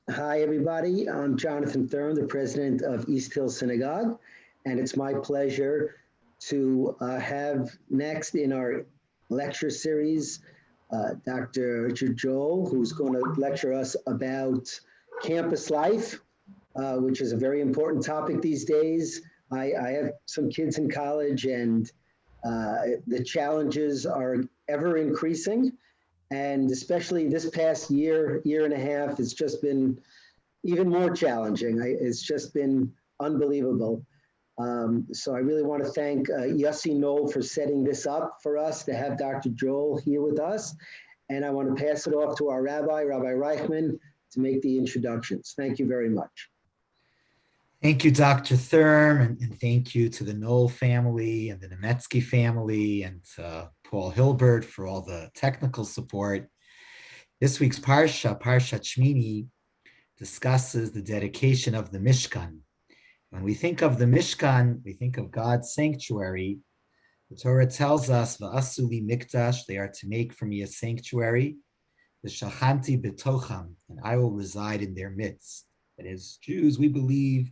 Hi, everybody. I'm Jonathan Thurm, the president of East Hill Synagogue, and it's my pleasure to have next in our lecture series Dr. Richard Joel, who's going to lecture us about campus life, which is a very important topic these days. I have some kids in college, and the challenges are ever increasing. And especially this past year, year and a half, it's just been even more challenging. It's just been unbelievable. So I really want to thank Yossi Knoll for setting this up for us to have Dr. Joel here with us. And I want to pass it off to our Rabbi Reichman, to make the introductions. Thank you very much. Thank you, Dr. Thurm, and thank you to the Knoll family and the Nemetsky family and Paul Hilbert for all the technical support. This week's Parsha, Parshat Shmini, discusses the dedication of the Mishkan. When we think of the Mishkan, we think of God's sanctuary. The Torah tells us, V'asu li mikdash, they are to make for me a sanctuary, V'shachanti betocham, and I will reside in their midst. That is, Jews, we believe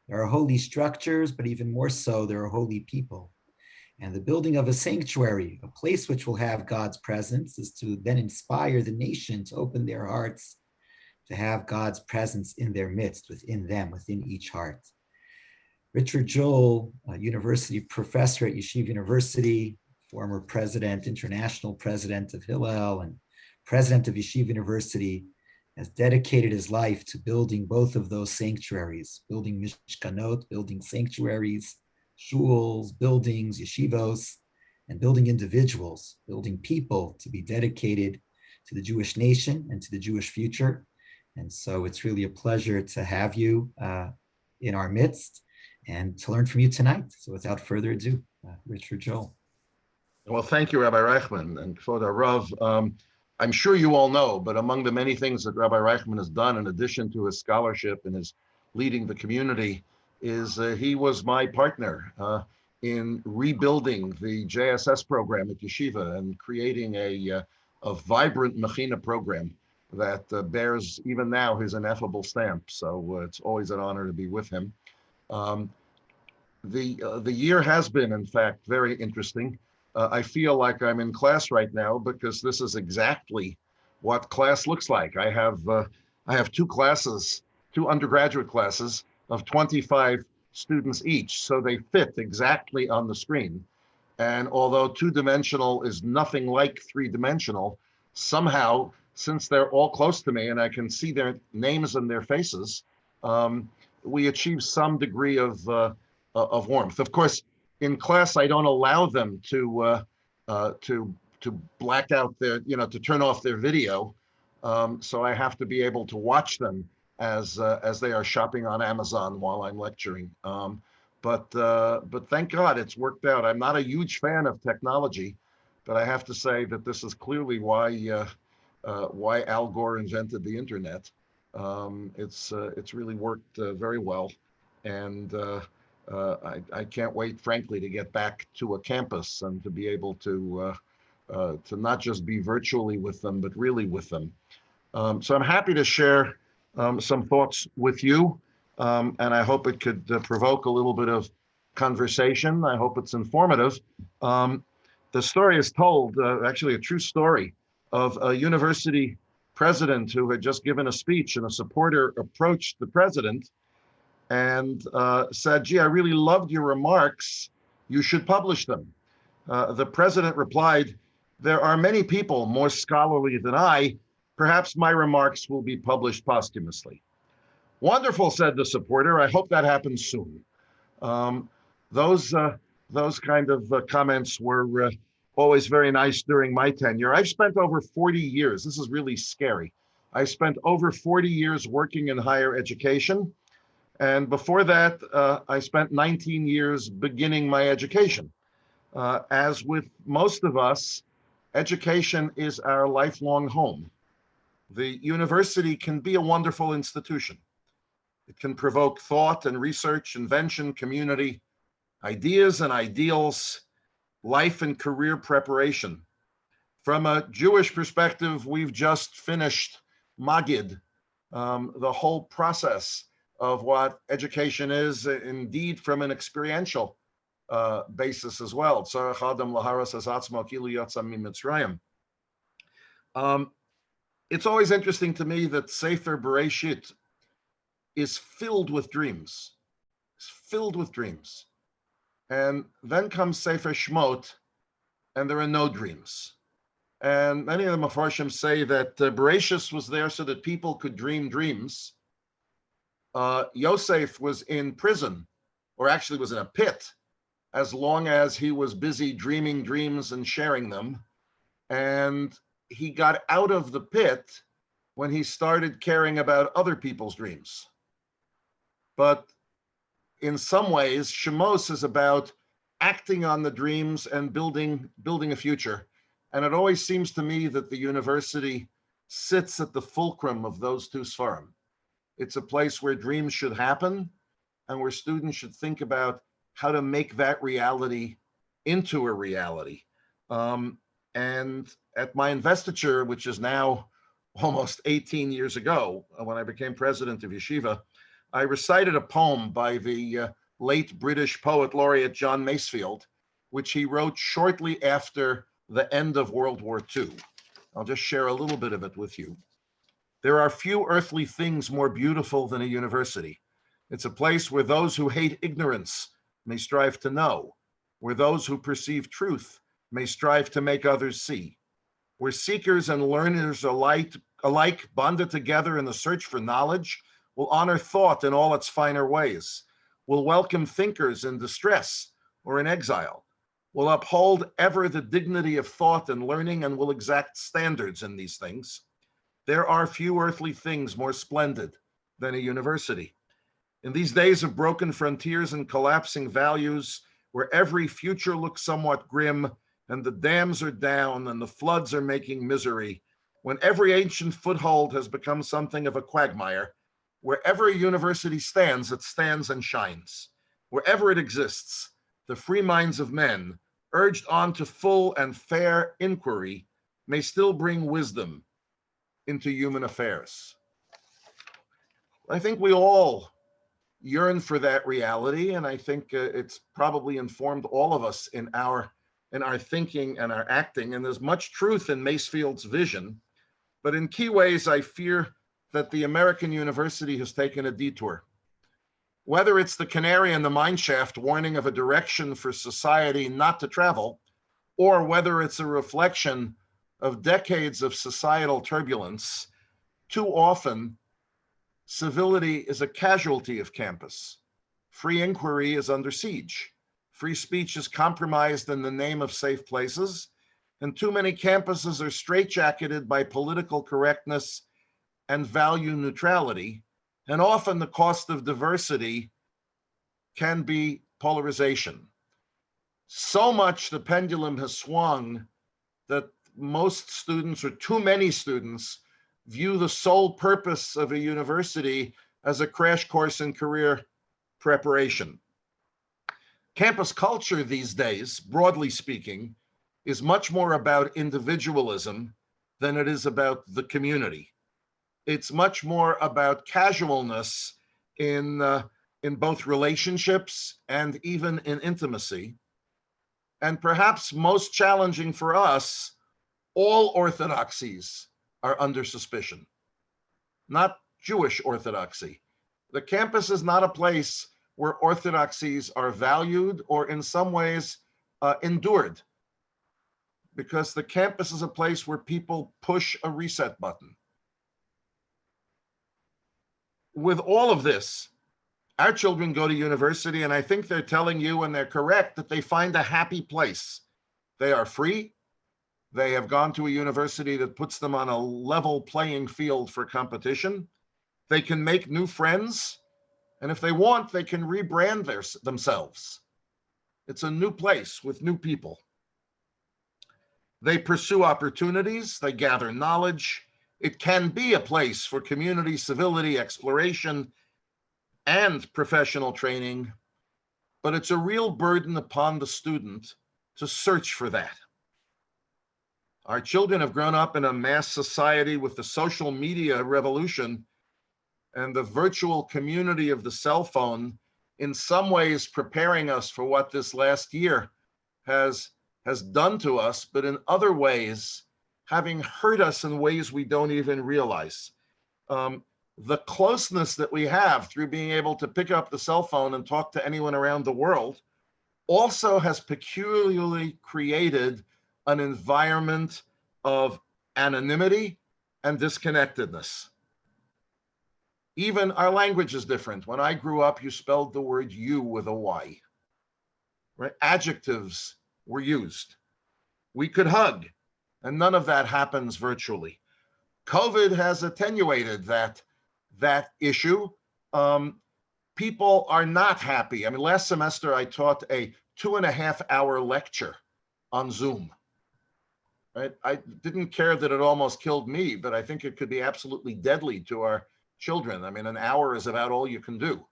there are holy structures, but even more so, there are holy people. And the building of a sanctuary, a place which will have God's presence, is to then inspire the nation to open their hearts to have God's presence in their midst, within them, within each heart. Richard Joel, a university professor at Yeshiva University, former president, international president of Hillel, and president of Yeshiva University, has dedicated his life to building both of those sanctuaries, building mishkanot, building sanctuaries, shuls, buildings, yeshivos, and building individuals, building people to be dedicated to the Jewish nation and to the Jewish future. And so it's really a pleasure to have you in our midst and to learn from you tonight. So without further ado, Richard Joel. Well, thank you, Rabbi Reichman, and Kvod Rav. I'm sure you all know, but among the many things that Rabbi Reichman has done, in addition to his scholarship and his leading the community, is he was my partner in rebuilding the JSS program at Yeshiva and creating a vibrant Mechina program that bears even now his ineffable stamp. So it's always an honor to be with him. The year has been, in fact, very interesting. I feel like I'm in class right now because this is exactly what class looks like. I have two classes, two undergraduate classes of 25 students each, so they fit exactly on the screen. And although two-dimensional is nothing like three-dimensional, somehow, since they're all close to me and I can see their names and their faces, we achieve some degree of warmth. Of course, in class, I don't allow them to black out their, to turn off their video. So I have to be able to watch them as they are shopping on Amazon while I'm lecturing. But thank God it's worked out. I'm not a huge fan of technology, but I have to say that this is clearly why Al Gore invented the internet. It's really worked very well, and I can't wait, frankly, to get back to a campus and to be able to not just be virtually with them, but really with them. So I'm happy to share some thoughts with you, and I hope it could provoke a little bit of conversation. I hope it's informative. The story is told, actually a true story, of a university president who had just given a speech, and a supporter approached the president and said, "Gee, I really loved your remarks. You should publish them." The president replied, "There are many people more scholarly than I. Perhaps my remarks will be published posthumously." "Wonderful," said the supporter. "I hope that happens soon." Those kind of comments were always very nice during my tenure. I've spent over 40 years. This is really scary. I spent over 40 years working in higher education. And before that, I spent 19 years beginning my education. As with most of us, education is our lifelong home. The university can be a wonderful institution. It can provoke thought and research, invention, community, ideas and ideals, life and career preparation. From a Jewish perspective, we've just finished Magid, the whole process of what education is, indeed from an experiential basis as well. It's always interesting to me that Sefer Bereshit is filled with dreams. It's filled with dreams. And then comes Sefer Shmot, and there are no dreams. And many of the Mefarshim say that Bereshit was there so that people could dream dreams. Yosef was in prison, or actually was in a pit, as long as he was busy dreaming dreams and sharing them. And he got out of the pit when he started caring about other people's dreams. But in some ways, Shemos is about acting on the dreams and building a future. And it always seems to me that the university sits at the fulcrum of those two Sfarim. It's a place where dreams should happen and where students should think about how to make that reality into a reality. And at my investiture, which is now almost 18 years ago, when I became president of Yeshiva, I recited a poem by the late British poet laureate John Masefield, which he wrote shortly after the end of World War II. I'll just share a little bit of it with you. There are few earthly things more beautiful than a university. It's a place where those who hate ignorance may strive to know, where those who perceive truth may strive to make others see, where seekers and learners alike bonded together in the search for knowledge will honor thought in all its finer ways, will welcome thinkers in distress or in exile, will uphold ever the dignity of thought and learning, and will exact standards in these things. There are few earthly things more splendid than a university. In these days of broken frontiers and collapsing values, where every future looks somewhat grim, and the dams are down and the floods are making misery, when every ancient foothold has become something of a quagmire, wherever a university stands, it stands and shines. Wherever it exists, the free minds of men, urged on to full and fair inquiry, may still bring wisdom into human affairs. I think we all yearn for that reality, and I think it's probably informed all of us in our thinking and our acting. And there's much truth in Masefield's vision, but in key ways, I fear that the American university has taken a detour. Whether it's the canary in the mine shaft warning of a direction for society not to travel, or whether it's a reflection of decades of societal turbulence, too often civility is a casualty of campus. Free inquiry is under siege. Free speech is compromised in the name of safe places, and too many campuses are straitjacketed by political correctness and value neutrality, and often the cost of diversity can be polarization. So much the pendulum has swung that most students, or too many students, view the sole purpose of a university as a crash course in career preparation. Campus culture these days, broadly speaking, is much more about individualism than it is about the community. It's much more about casualness in both relationships and even in intimacy. And perhaps most challenging for us, all orthodoxies are under suspicion, not Jewish orthodoxy. The campus is not a place where orthodoxies are valued or in some ways endured, because the campus is a place where people push a reset button. With all of this, our children go to university, and I think they're telling you, and they're correct, that they find a happy place. They are free. They have gone to a university that puts them on a level playing field for competition. They can make new friends, and if they want, they can rebrand themselves. It's a new place with new people. They pursue opportunities, they gather knowledge. It can be a place for community, civility, exploration, and professional training, but it's a real burden upon the student to search for that. Our children have grown up in a mass society with the social media revolution and the virtual community of the cell phone in some ways preparing us for what this last year has done to us, but in other ways having hurt us in ways we don't even realize. The closeness that we have through being able to pick up the cell phone and talk to anyone around the world also has peculiarly created an environment of anonymity and disconnectedness. Even our language is different. When I grew up, you spelled the word you with a Y, right? Adjectives were used. We could hug, and none of that happens virtually. COVID has attenuated that issue. People are not happy. I mean, last semester I taught a 2.5-hour lecture on Zoom. Right? I didn't care that it almost killed me, but I think it could be absolutely deadly to our children. I mean, an hour is about all you can do.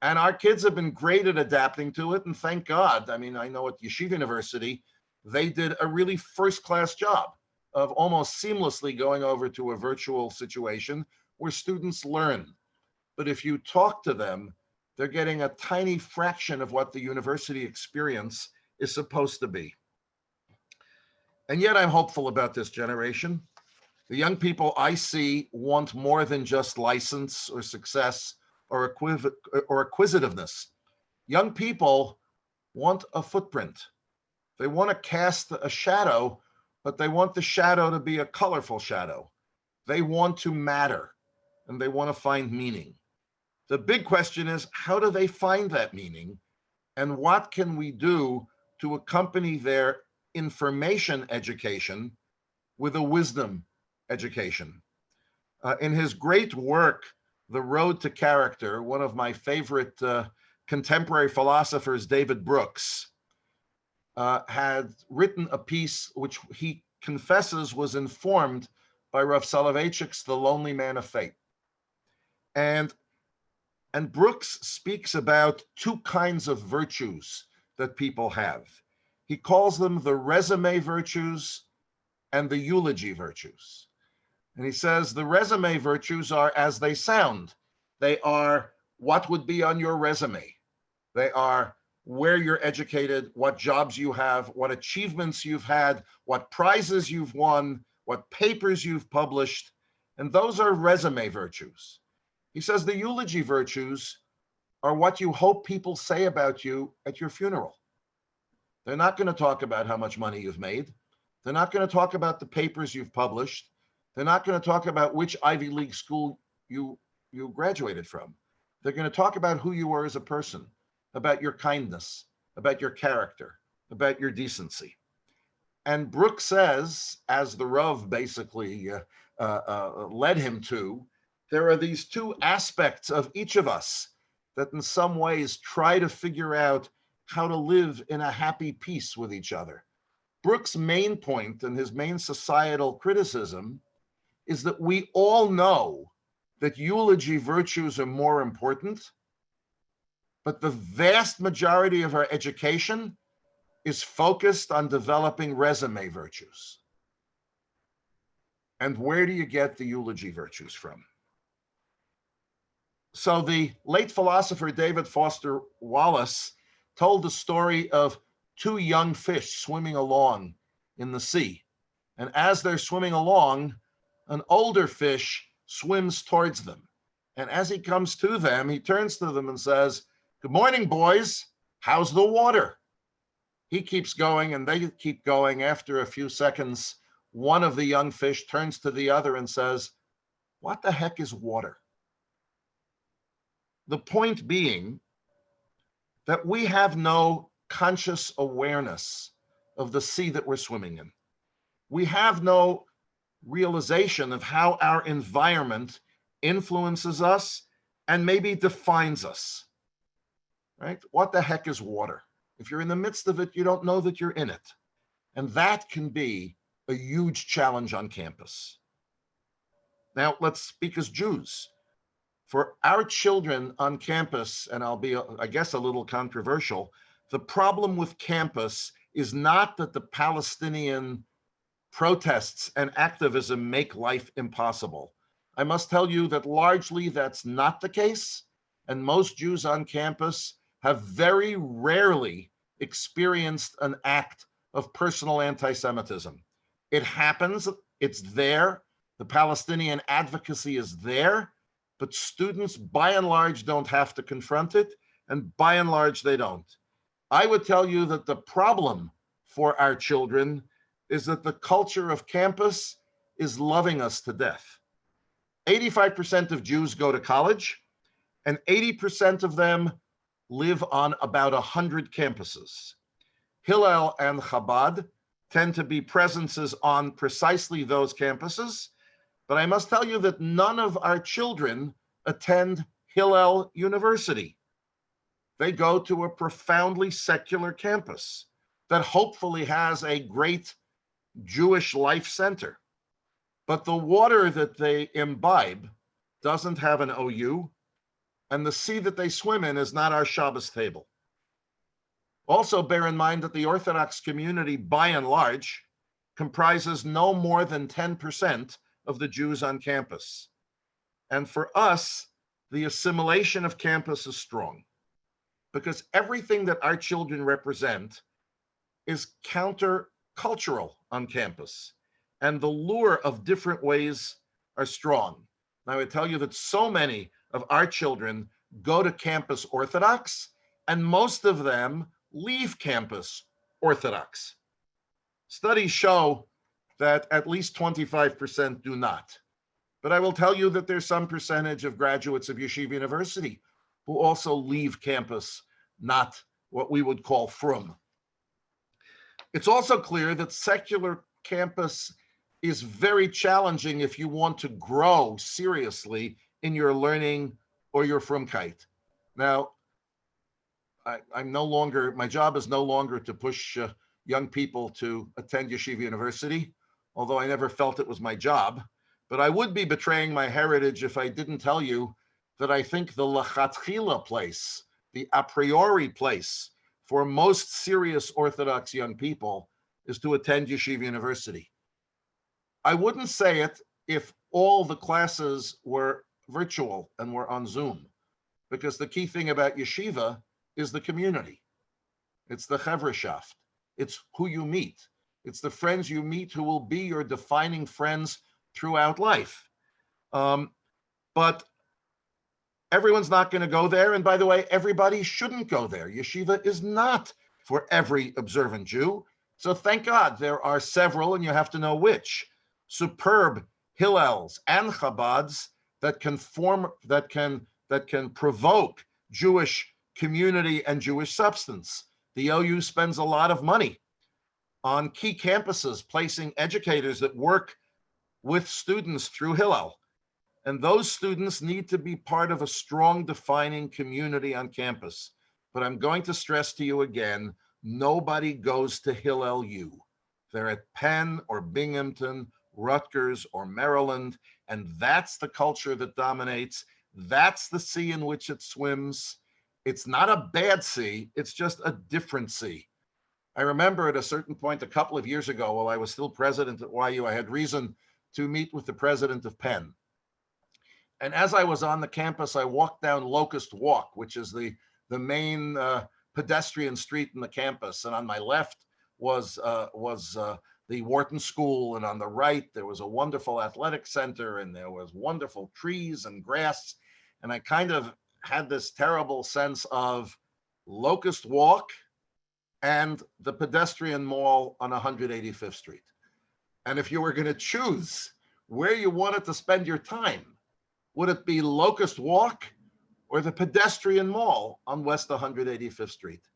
And our kids have been great at adapting to it, and thank God. I mean, I know at Yeshiva University, they did a really first-class job of almost seamlessly going over to a virtual situation where students learn. But if you talk to them, they're getting a tiny fraction of what the university experience is supposed to be. And yet I'm hopeful about this generation. The young people I see want more than just license or success or acquisitiveness. Young people want a footprint. They want to cast a shadow, but they want the shadow to be a colorful shadow. They want to matter, and they want to find meaning. The big question is, how do they find that meaning? And what can we do to accompany their information education with a wisdom education? In his great work, The Road to Character, one of my favorite contemporary philosophers, David Brooks, had written a piece which he confesses was informed by Rav Soloveitchik's The Lonely Man of Fate. And Brooks speaks about two kinds of virtues that people have. He calls them the resume virtues and the eulogy virtues. And he says the resume virtues are as they sound. They are what would be on your resume. They are where you're educated, what jobs you have, what achievements you've had, what prizes you've won, what papers you've published. And those are resume virtues. He says the eulogy virtues are what you hope people say about you at your funeral. They're not going to talk about how much money you've made. They're not going to talk about the papers you've published. They're not going to talk about which Ivy League school you graduated from. They're going to talk about who you were as a person, about your kindness, about your character, about your decency. And Brooks says, as the Rav basically led him to, there are these two aspects of each of us that in some ways try to figure out how to live in a happy peace with each other. Brooks' main point and his main societal criticism is that we all know that eulogy virtues are more important, but the vast majority of our education is focused on developing resume virtues. And where do you get the eulogy virtues from? So the late philosopher David Foster Wallace told the story of two young fish swimming along in the sea. And as they're swimming along, an older fish swims towards them. And as he comes to them, he turns to them and says, "Good morning, boys. How's the water?" He keeps going and they keep going. After a few seconds, one of the young fish turns to the other and says, "What the heck is water?" The point being that we have no conscious awareness of the sea that we're swimming in. We have no realization of how our environment influences us and maybe defines us, right? What the heck is water? If you're in the midst of it, you don't know that you're in it. And that can be a huge challenge on campus. Now, let's speak as Jews. For our children on campus, and I'll be, I guess, a little controversial, the problem with campus is not that the Palestinian protests and activism make life impossible. I must tell you that largely that's not the case, and most Jews on campus have very rarely experienced an act of personal anti-Semitism. It happens, it's there, the Palestinian advocacy is there, but students by and large don't have to confront it, and by and large they don't. I would tell you that the problem for our children is that the culture of campus is loving us to death. 85% of Jews go to college, and 80% of them live on about 100 campuses. Hillel and Chabad tend to be presences on precisely those campuses, but I must tell you that none of our children attend Hillel University. They go to a profoundly secular campus that hopefully has a great Jewish life center. But the water that they imbibe doesn't have an OU, and the sea that they swim in is not our Shabbos table. Also, bear in mind that the Orthodox community, by and large, comprises no more than 10% of the Jews on campus. And for us, the assimilation of campus is strong, because everything that our children represent is counter-cultural on campus, and the lure of different ways are strong. And I would tell you that so many of our children go to campus Orthodox, and most of them leave campus Orthodox. Studies show that at least 25% do not. But I will tell you that there's some percentage of graduates of Yeshiva University who also leave campus, not what we would call frum. It's also clear that secular campus is very challenging if you want to grow seriously in your learning or your frumkeit. Now, I'm no longer, my job is no longer to push young people to attend Yeshiva University, although I never felt it was my job. But I would be betraying my heritage if I didn't tell you that I think the lachatchila place, the a priori place for most serious Orthodox young people is to attend Yeshiva University. I wouldn't say it if all the classes were virtual and were on Zoom, because the key thing about yeshiva is the community. It's the Chevreshaft. It's who you meet. It's the friends you meet who will be your defining friends throughout life. But everyone's not going to go there. And by the way, everybody shouldn't go there. Yeshiva is not for every observant Jew. So thank God there are several, and you have to know which, superb Hillels and Chabads that can provoke Jewish community and Jewish substance. The OU spends a lot of money on key campuses, placing educators that work with students through Hillel. And those students need to be part of a strong defining community on campus. But I'm going to stress to you again, nobody goes to Hillel U. They're at Penn or Binghamton, Rutgers or Maryland, and that's the culture that dominates. That's the sea in which it swims. It's not a bad sea, it's just a different sea. I remember at a certain point a couple of years ago, while I was still president at YU, I had reason to meet with the president of Penn. And as I was on the campus, I walked down Locust Walk, which is the main pedestrian street in the campus. And on my left was the Wharton School, and on the right, there was a wonderful athletic center, and there was wonderful trees and grass. And I kind of had this terrible sense of Locust Walk and the pedestrian mall on 185th Street. And if you were going to choose where you wanted to spend your time, would it be Locust Walk or the pedestrian mall on West 185th Street?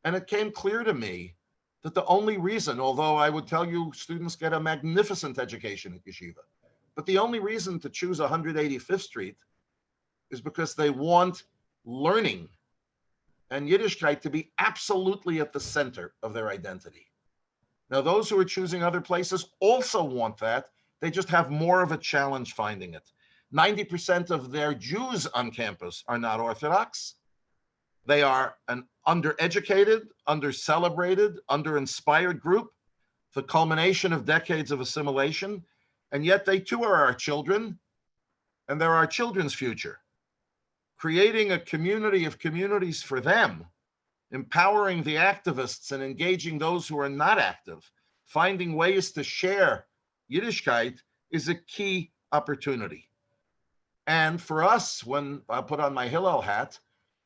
And it came clear to me that the only reason, although I would tell you students get a magnificent education at yeshiva, but the only reason to choose 185th Street is because they want learning and Yiddishkeit to be absolutely at the center of their identity. Now, those who are choosing other places also want that. They just have more of a challenge finding it. 90% of their Jews on campus are not Orthodox. They are an undereducated, under-celebrated, under-inspired group, the culmination of decades of assimilation, and yet they too are our children, and they're our children's future. Creating a community of communities for them, empowering the activists and engaging those who are not active, finding ways to share Yiddishkeit is a key opportunity. And for us, when I put on my Hillel hat,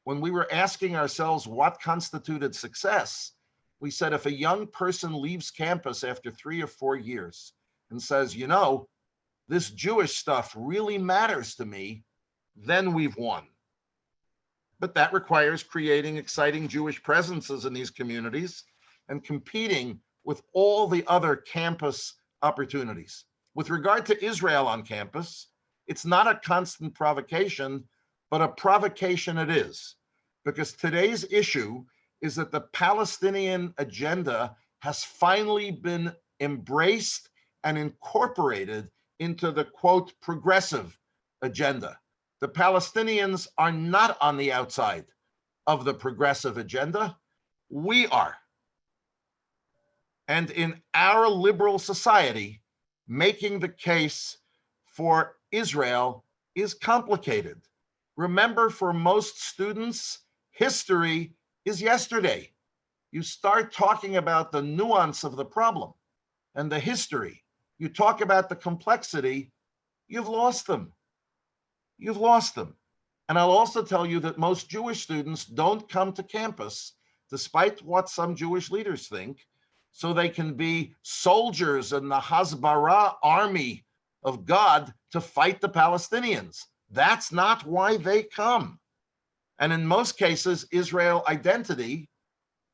when we were asking ourselves what constituted success, we said if a young person leaves campus after 3 or 4 years and says, you know, this Jewish stuff really matters to me, then we've won. But that requires creating exciting Jewish presences in these communities and competing with all the other campus opportunities. With regard to Israel on campus, it's not a constant provocation, but a provocation it is, because today's issue is that the Palestinian agenda has finally been embraced and incorporated into the, quote, progressive agenda. The Palestinians are not on the outside of the progressive agenda. We are. And in our liberal society, making the case for Israel is complicated. Remember, for most students, history is yesterday. You start talking about the nuance of the problem and the history. You talk about the complexity, you've lost them. You've lost them. And I'll also tell you that most Jewish students don't come to campus, despite what some Jewish leaders think, so they can be soldiers in the Hasbara army of God to fight the Palestinians. That's not why they come. And in most cases, Israel identity,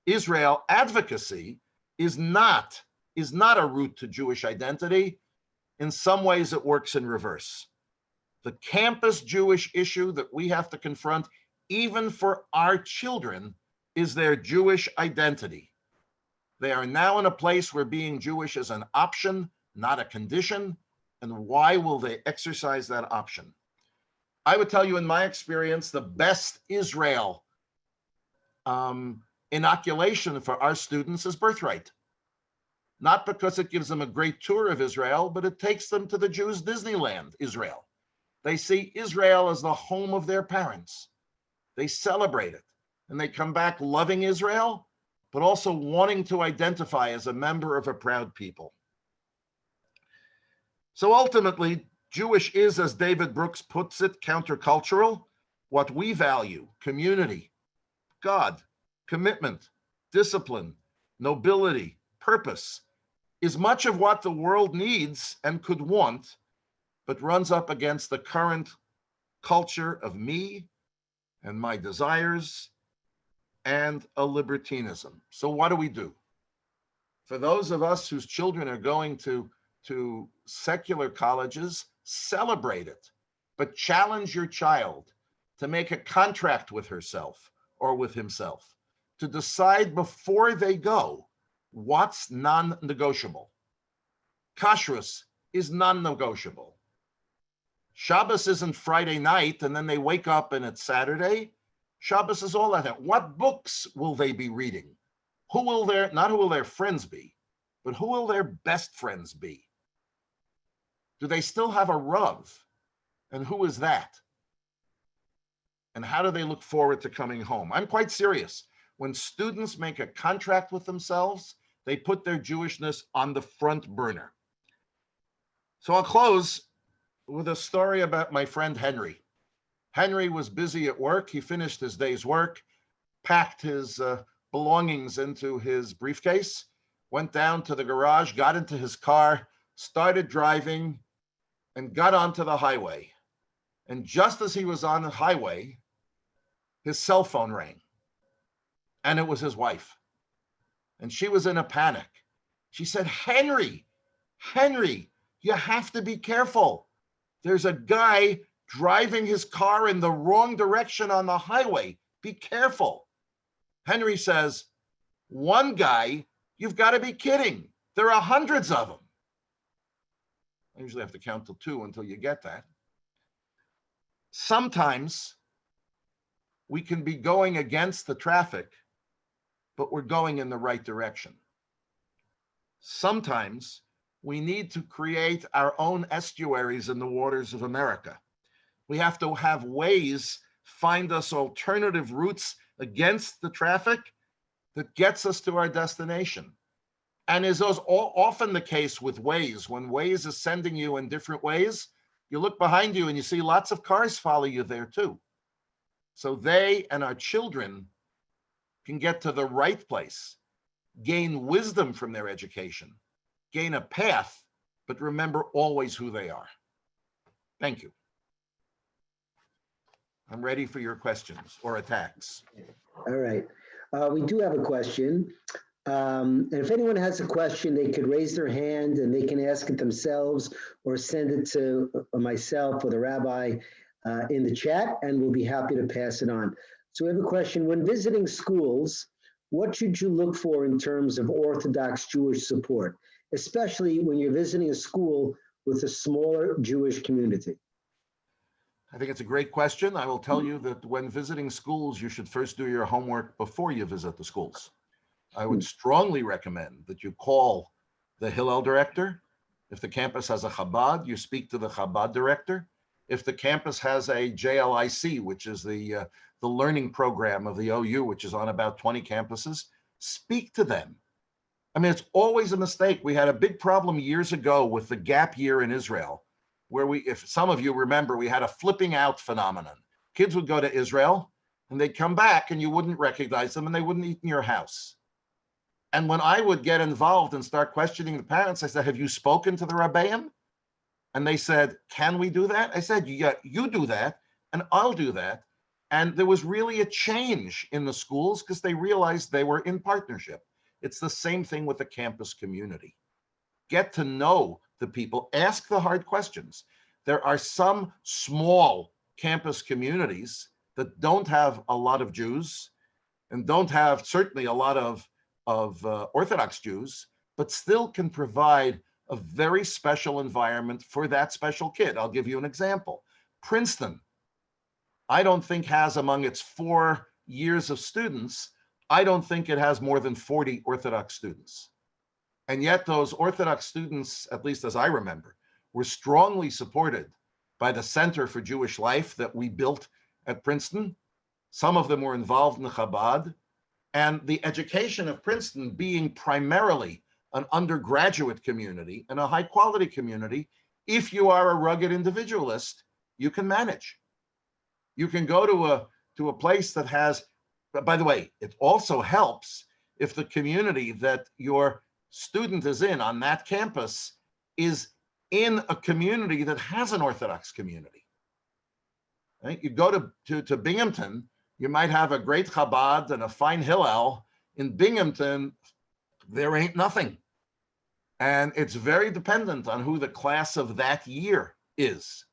Israel advocacy is not a route to Jewish identity. In some ways, it works in reverse. The campus Jewish issue that we have to confront, even for our children, is their Jewish identity. They are now in a place where being Jewish is an option, not a condition. And why will they exercise that option? I would tell you, in my experience, the best Israel inoculation for our students is Birthright. Not because it gives them a great tour of Israel, but it takes them to the Jews' Disneyland, Israel. They see Israel as the home of their parents. They celebrate it, and they come back loving Israel, but also wanting to identify as a member of a proud people. So ultimately, Jewish is, as David Brooks puts it, countercultural. What we value, community, God, commitment, discipline, nobility, purpose, is much of what the world needs and could want, but runs up against the current culture of me and my desires and a libertinism. So what do we do? For those of us whose children are going to secular colleges, celebrate it, but challenge your child to make a contract with herself or with himself, to decide before they go what's non-negotiable. Kashrut is non-negotiable. Shabbos isn't Friday night and then they wake up and it's Saturday. Shabbos is all that. What books will they be reading? Not who will their friends be, but who will their best friends be? Do they still have a Rav? And who is that? And how do they look forward to coming home? I'm quite serious. When students make a contract with themselves, they put their Jewishness on the front burner. So I'll close with a story about my friend Henry. Henry was busy at work. He finished his day's work, packed his belongings into his briefcase, went down to the garage, got into his car, started driving, and got onto the highway. And just as he was on the highway, his cell phone rang. And it was his wife. And she was in a panic. She said, Henry, you have to be careful. There's a guy driving his car in the wrong direction on the highway. Be careful. Henry says, one guy, you've got to be kidding. There are hundreds of them. I usually have to count till 2 until you get that. Sometimes we can be going against the traffic, but we're going in the right direction. Sometimes we need to create our own estuaries in the waters of America. We have to have ways, find us alternative routes against the traffic that gets us to our destination. And is often the case with Waze. When Waze is sending you in different ways, you look behind you and you see lots of cars follow you there too. So they and our children can get to the right place, gain wisdom from their education, gain a path, but remember always who they are. Thank you. I'm ready for your questions or attacks. All right. We do have a question. And if anyone has a question, they could raise their hand and they can ask it themselves or send it to myself or the rabbi in the chat, and we'll be happy to pass it on. So we have a question. When visiting schools, what should you look for in terms of Orthodox Jewish support, especially when you're visiting a school with a smaller Jewish community? I think it's a great question. I will tell you that when visiting schools, you should first do your homework before you visit the schools. I would strongly recommend that you call the Hillel director. If the campus has a Chabad, you speak to the Chabad director. If the campus has a JLIC, which is the learning program of the OU, which is on about 20 campuses, speak to them. I mean, it's always a mistake. We had a big problem years ago with the gap year in Israel, where if some of you remember, we had a flipping out phenomenon. Kids would go to Israel and they'd come back and you wouldn't recognize them and they wouldn't eat in your house. And when I would get involved and start questioning the parents, I said, have you spoken to the Rabbeim? And they said, can we do that? I said, yeah, you do that and I'll do that. And there was really a change in the schools because they realized they were in partnership. It's the same thing with the campus community. Get to know the people, ask the hard questions. There are some small campus communities that don't have a lot of Jews and don't have certainly a lot of Orthodox Jews, but still can provide a very special environment for that special kid. I'll give you an example. Princeton, I don't think has among its 4 years of students, I don't think it has more than 40 Orthodox students. And yet those Orthodox students, at least as I remember, were strongly supported by the Center for Jewish Life that we built at Princeton. Some of them were involved in the Chabad. And the education of Princeton being primarily an undergraduate community and a high quality community, if you are a rugged individualist, you can manage. You can go to a place that has, by the way, it also helps if the community that your student is in on that campus is in a community that has an Orthodox community. Right? You go to Binghamton, you might have a great Chabad and a fine Hillel. In Binghamton, there ain't nothing. And it's very dependent on who the class of that year is.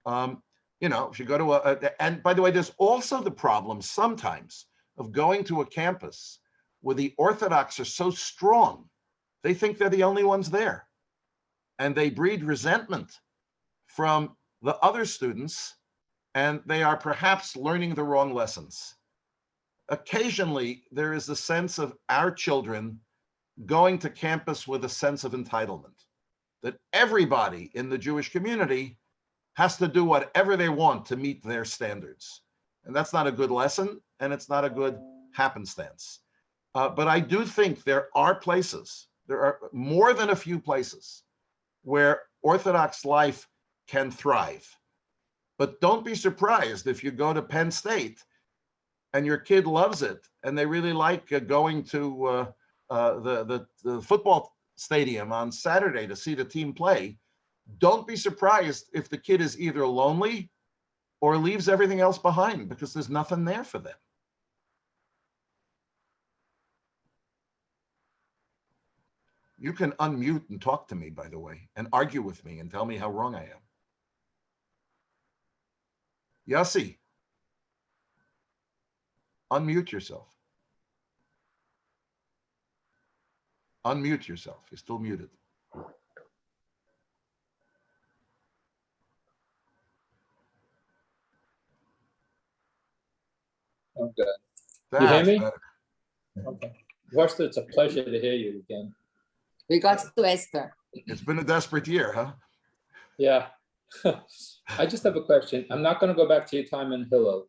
You know, if you go to and by the way, there's also the problem sometimes of going to a campus where the Orthodox are so strong, they think they're the only ones there. And they breed resentment from the other students, and they are perhaps learning the wrong lessons. Occasionally, there is a sense of our children going to campus with a sense of entitlement, that everybody in the Jewish community has to do whatever they want to meet their standards. And that's not a good lesson, and it's not a good happenstance. But I do think there are places, there are more than a few places where Orthodox life can thrive. But don't be surprised if you go to Penn State and your kid loves it and they really like going to the football stadium on Saturday to see the team play. Don't be surprised if the kid is either lonely or leaves everything else behind because there's nothing there for them. You can unmute and talk to me, by the way, and argue with me and tell me how wrong I am. Yossi, unmute yourself. Unmute yourself. You're still muted. I'm good. That's You hear me? better. Okay. First, it's a pleasure to hear you again. We got to Esther. It's been a desperate year, huh? Yeah. I just have a question. I'm not going to go back to your time in Hillel,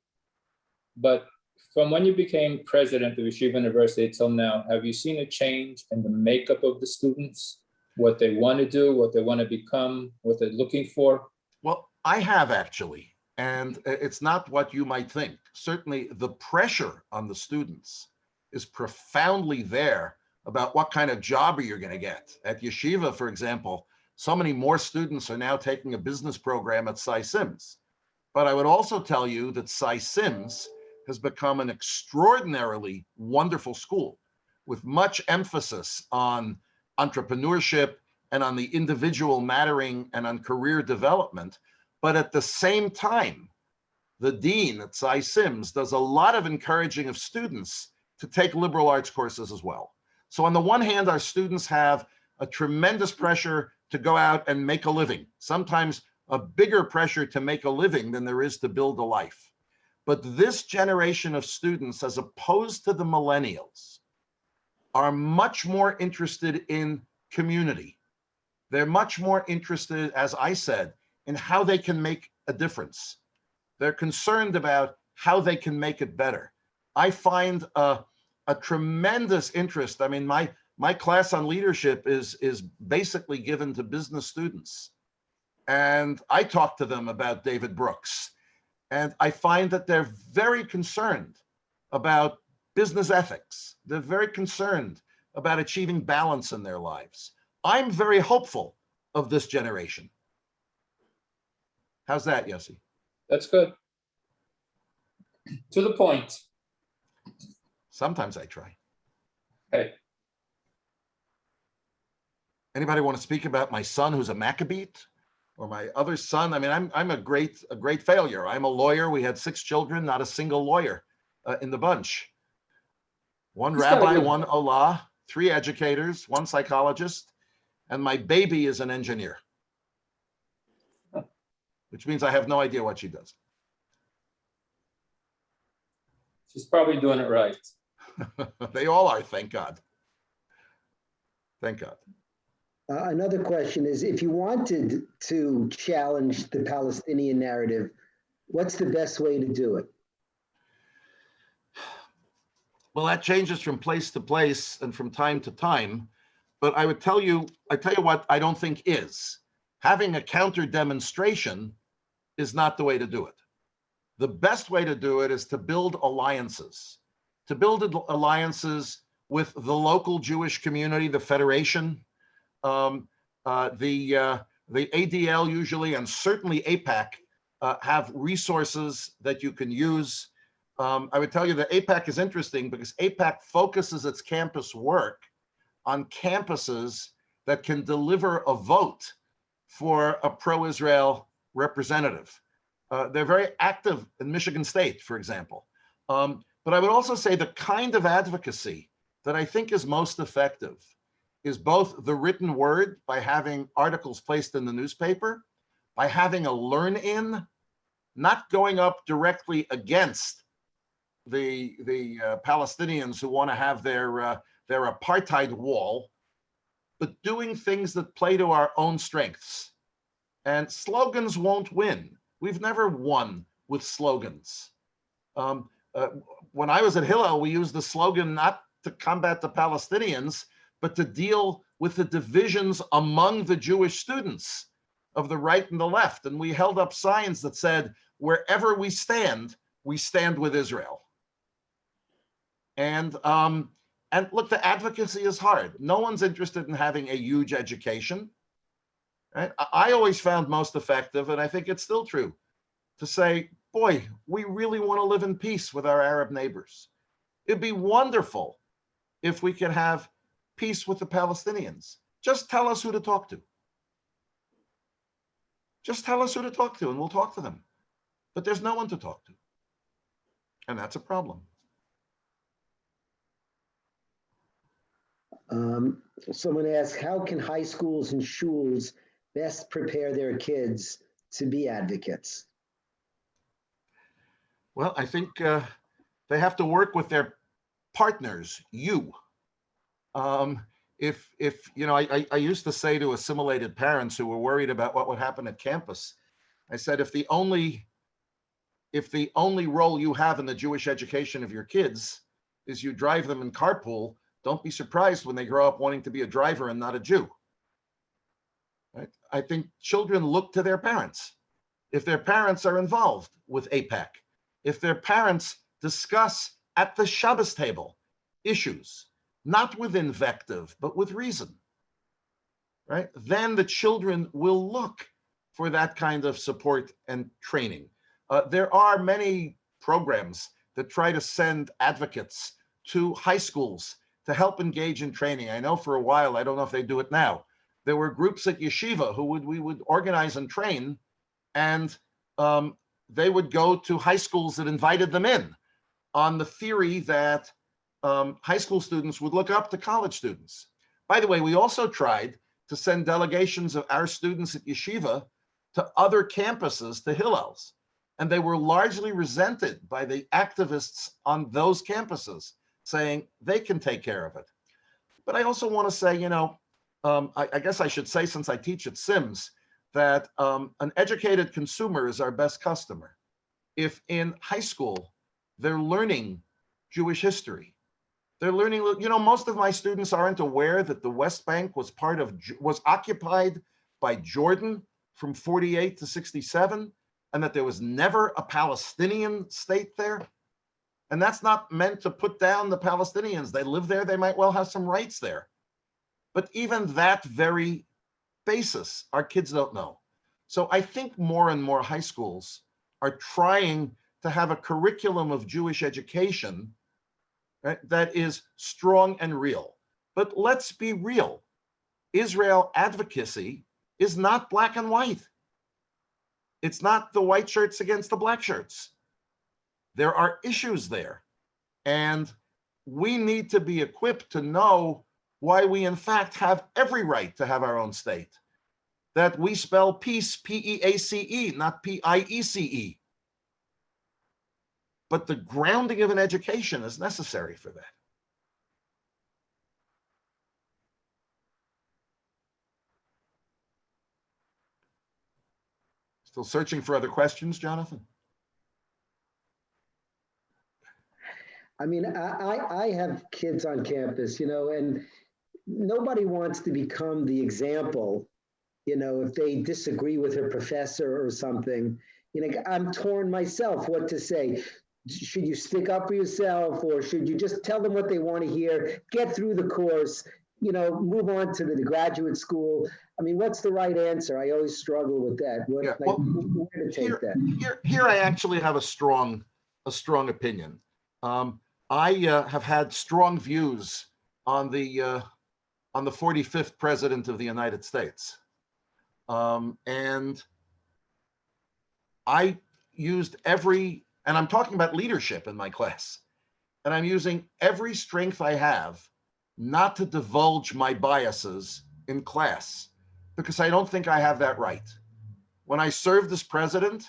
but from when you became president of Yeshiva University till now, have you seen a change in the makeup of the students, what they want to do, what they want to become, what they're looking for? Well, I have actually, and it's not what you might think. Certainly the pressure on the students is profoundly there about what kind of job are you going to get. At Yeshiva, for example, so many more students are now taking a business program at Cy Sims. But I would also tell you that Cy Sims has become an extraordinarily wonderful school with much emphasis on entrepreneurship and on the individual mattering and on career development. But at the same time, the dean at Cy Sims does a lot of encouraging of students to take liberal arts courses as well. So on the one hand, our students have a tremendous pressure to go out and make a living, sometimes a bigger pressure to make a living than there is to build a life. But this generation of students, as opposed to the millennials, are much more interested in community. They're much more interested, as I said, in how they can make a difference. They're concerned about how they can make it better. I find a tremendous interest. I mean, my class on leadership is basically given to business students. And I talk to them about David Brooks. And I find that they're very concerned about business ethics. They're very concerned about achieving balance in their lives. I'm very hopeful of this generation. How's that, Yossi? That's good. To the point. Sometimes I try. Hey, Anybody want to speak about my son who's a Maccabite? Or my other son? I mean, I'm a great failure. I'm a lawyer. We had 6 children, not a single lawyer in the bunch. One rabbi, one Allah, 3 educators, 1 psychologist, and my baby is an engineer, which means I have no idea what she does. she's probably doing it right. They all are, thank God. Thank God. Another question is, if you wanted to challenge the Palestinian narrative, what's the best way to do it? Well, that changes from place to place and from time to time. But I tell you what I don't think is. Having a counter demonstration is not the way to do it. The best way to do it is to build alliances, with the local Jewish community, the Federation, the ADL usually, and certainly AIPAC, have resources that you can use. I would tell you that AIPAC is interesting because AIPAC focuses its campus work on campuses that can deliver a vote for a pro-Israel representative. They're very active in Michigan State, for example. But I would also say the kind of advocacy that I think is most effective is both the written word, by having articles placed in the newspaper, by having a learn-in, not going up directly against the Palestinians who want to have their apartheid wall, but doing things that play to our own strengths. And slogans won't win. We've never won with slogans. When I was at Hillel, we used the slogan not to combat the Palestinians, but to deal with the divisions among the Jewish students of the right and the left. And we held up signs that said, wherever we stand with Israel. And look, the advocacy is hard. No one's interested in having a huge education. Right? I always found most effective, and I think it's still true, to say, boy, we really want to live in peace with our Arab neighbors. It'd be wonderful if we could have peace with the Palestinians. Just tell us who to talk to. Just tell us who to talk to and we'll talk to them. But there's no one to talk to. And that's a problem. Someone asked, how can high schools and shuls best prepare their kids to be advocates? Well, I think they have to work with their partners, you. If you know, I used to say to assimilated parents who were worried about what would happen at campus, I said, if the only role you have in the Jewish education of your kids is you drive them in carpool, don't be surprised when they grow up wanting to be a driver and not a Jew. Right? I think children look to their parents. If their parents are involved with APEC, if their parents discuss at the Shabbos table issues, not with invective, but with reason, right? Then the children will look for that kind of support and training. There are many programs that try to send advocates to high schools to help engage in training. I know for a while, I don't know if they do it now, there were groups at yeshiva who we would organize and train, and they would go to high schools that invited them in on the theory that high school students would look up to college students. By the way, we also tried to send delegations of our students at yeshiva to other campuses, to Hillels, and they were largely resented by the activists on those campuses, saying they can take care of it. But I also want to say, I guess I should say, since I teach at Sims, that an educated consumer is our best customer. If in high school they're learning Jewish history, they're learning, most of my students aren't aware that the West Bank was occupied by Jordan from 48 to 67, and that there was never a Palestinian state there. And that's not meant to put down the Palestinians. They live there, they might well have some rights there. But even that very basis, our kids don't know. So I think more and more high schools are trying to have a curriculum of Jewish education, right, that is strong and real. But let's be real. Israel advocacy is not black and white. It's not the white shirts against the black shirts. There are issues there. And we need to be equipped to know why we in fact have every right to have our own state. That we spell peace, P-E-A-C-E, not P-I-E-C-E. But the grounding of an education is necessary for that. Still searching for other questions, Jonathan? I mean, I have kids on campus, and nobody wants to become the example, if they disagree with a professor or something. I'm torn myself what to say. Should you stick up for yourself, or should you just tell them what they want to hear, get through the course, move on to the graduate school? I mean, what's the right answer? I always struggle with that. Where to take that? Here I actually have a strong opinion. I have had strong views on the 45th president of the United States. And I used and I'm talking about leadership in my class, and I'm using every strength I have not to divulge my biases in class, because I don't think I have that right. When I served as president,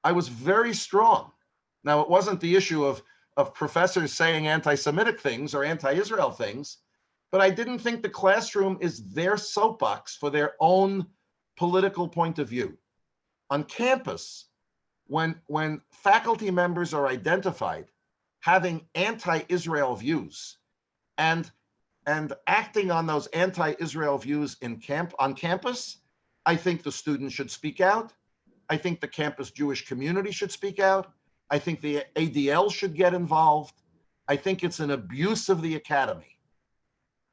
I was very strong. Now, it wasn't the issue of professors saying anti-Semitic things or anti-Israel things, but I didn't think the classroom is their soapbox for their own political point of view. On campus, when faculty members are identified having anti-Israel views and acting on those anti-Israel views on campus, I think the students should speak out. I think the campus Jewish community should speak out. I think the ADL should get involved. I think it's an abuse of the academy.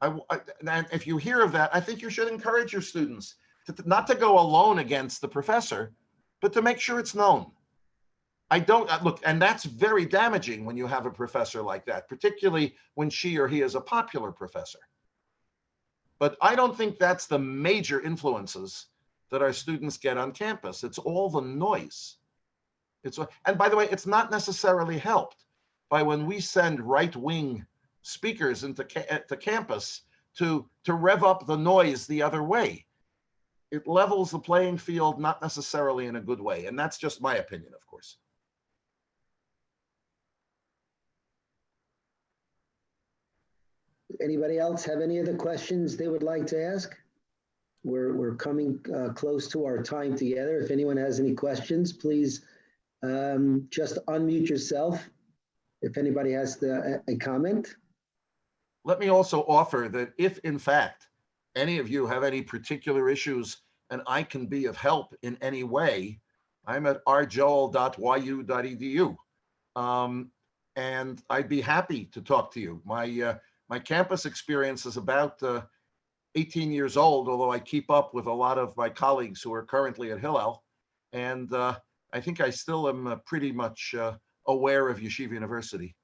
And if you hear of that, I think you should encourage your students not to go alone against the professor, but to make sure it's known. Look, and that's very damaging when you have a professor like that, particularly when she or he is a popular professor. But I don't think that's the major influences that our students get on campus. It's all the noise. And by the way, it's not necessarily helped by when we send right-wing speakers into campus to rev up the noise the other way. It levels the playing field, not necessarily in a good way. And that's just my opinion, of course. Anybody else have any other questions they would like to ask? we're coming close to our time together. If anyone has any questions, please just unmute yourself. If anybody has a comment. Let me also offer that if in fact any of you have any particular issues and I can be of help in any way, I'm at rjoel.yu.edu. And I'd be happy to talk to you. My campus experience is about 18 years old, although I keep up with a lot of my colleagues who are currently at Hillel. And I think I still am pretty much aware of Yeshiva University.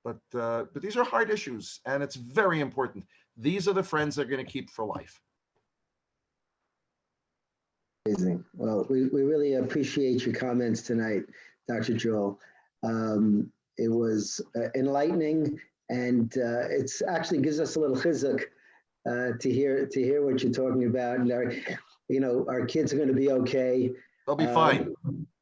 But these are hard issues, and it's very important. These are the friends they're going to keep for life. Amazing. Well, we really appreciate your comments tonight, Dr. Joel. It was enlightening, and it's actually gives us a little chizuk to hear what you're talking about. And our kids are going to be okay. They'll be fine.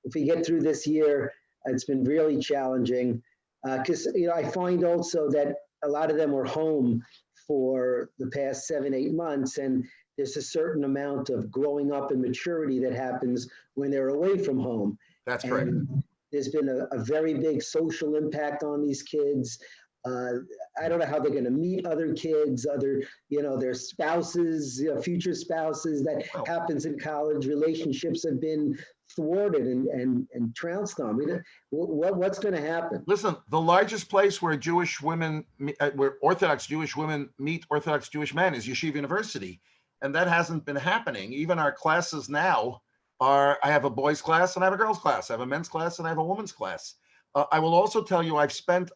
If we get through this year, it's been really challenging. Because I find also that a lot of them were home for the past 7-8 months, and there's a certain amount of growing up and maturity that happens when they're away from home. That's correct. And there's been a very big social impact on these kids. I don't know how they're going to meet other kids, their spouses, future spouses. That happens in college. Relationships have been thwarted and trounced on. What's going to happen? Listen, the largest place where where Orthodox Jewish women meet Orthodox Jewish men is Yeshiva University. And that hasn't been happening. Even our classes now I have a boys class and I have a girls class. I have a men's class and I have a women's class. I will also tell you, I've spent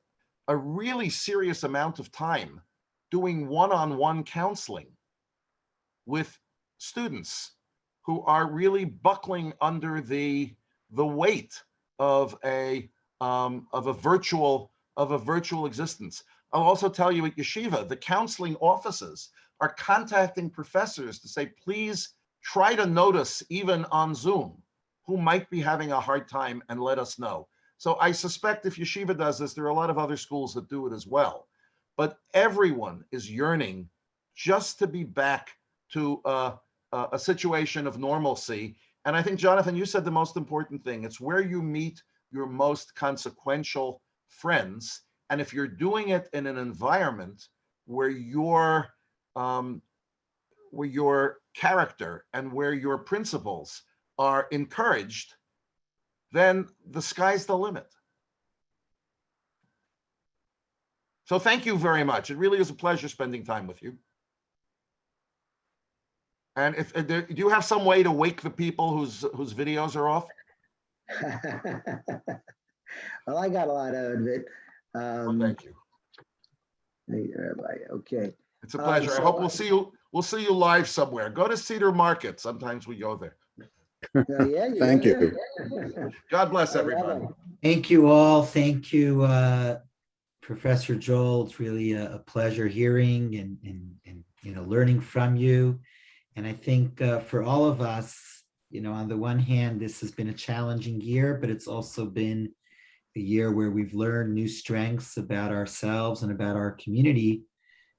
a really serious amount of time doing one-on-one counseling with students who are really buckling under the weight of a virtual existence. I'll also tell you at Yeshiva, the counseling offices are contacting professors to say, please try to notice, even on Zoom, who might be having a hard time and let us know. So I suspect if Yeshiva does this, there are a lot of other schools that do it as well. But everyone is yearning just to be back to a situation of normalcy. And I think, Jonathan, you said the most important thing. It's where you meet your most consequential friends. And if you're doing it in an environment where your character and where your principles are encouraged, then the sky's the limit. So thank you very much. It really is a pleasure spending time with you. And do you have some way to wake the people whose videos are off? Well, I got a lot out of it. Well, thank you. Okay. It's a pleasure. I hope we'll see you live somewhere. Go to Cedar Market. Sometimes we go there. Thank you. God bless everybody. Thank you all. Thank you, Professor Joel. It's really a pleasure hearing and learning from you. And I think for all of us, on the one hand, this has been a challenging year, but it's also been a year where we've learned new strengths about ourselves and about our community.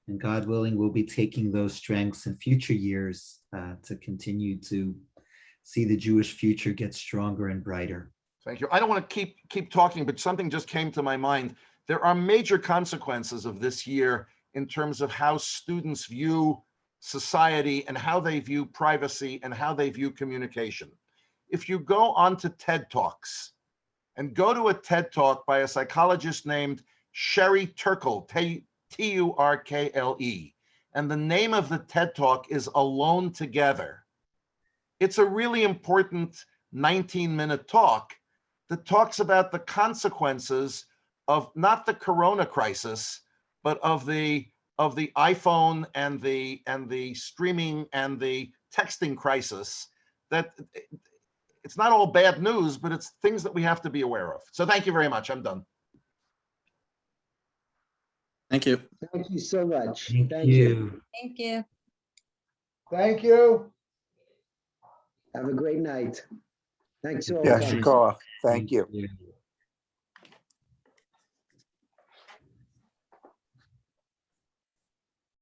And God willing, we'll be taking those strengths in future years to continue to see the Jewish future get stronger and brighter. Thank you. I don't want to keep talking, but something just came to my mind. There are major consequences of this year in terms of how students view society and how they view privacy and how they view communication. If you go onto TED Talks and go to a TED Talk by a psychologist named Sherry Turkle, Turkle, and the name of the TED Talk is Alone Together. It's a really important 19-minute talk that talks about the consequences of not the corona crisis, but of the iPhone and the streaming and the texting crisis. That it's not all bad news, but it's things that we have to be aware of. So thank you very much. I'm done. Thank you. Thank you so much. Thank you. Thank you. Thank you. Have a great night. Thanks to all Yeah, coming. Shikoff. Thank you. you.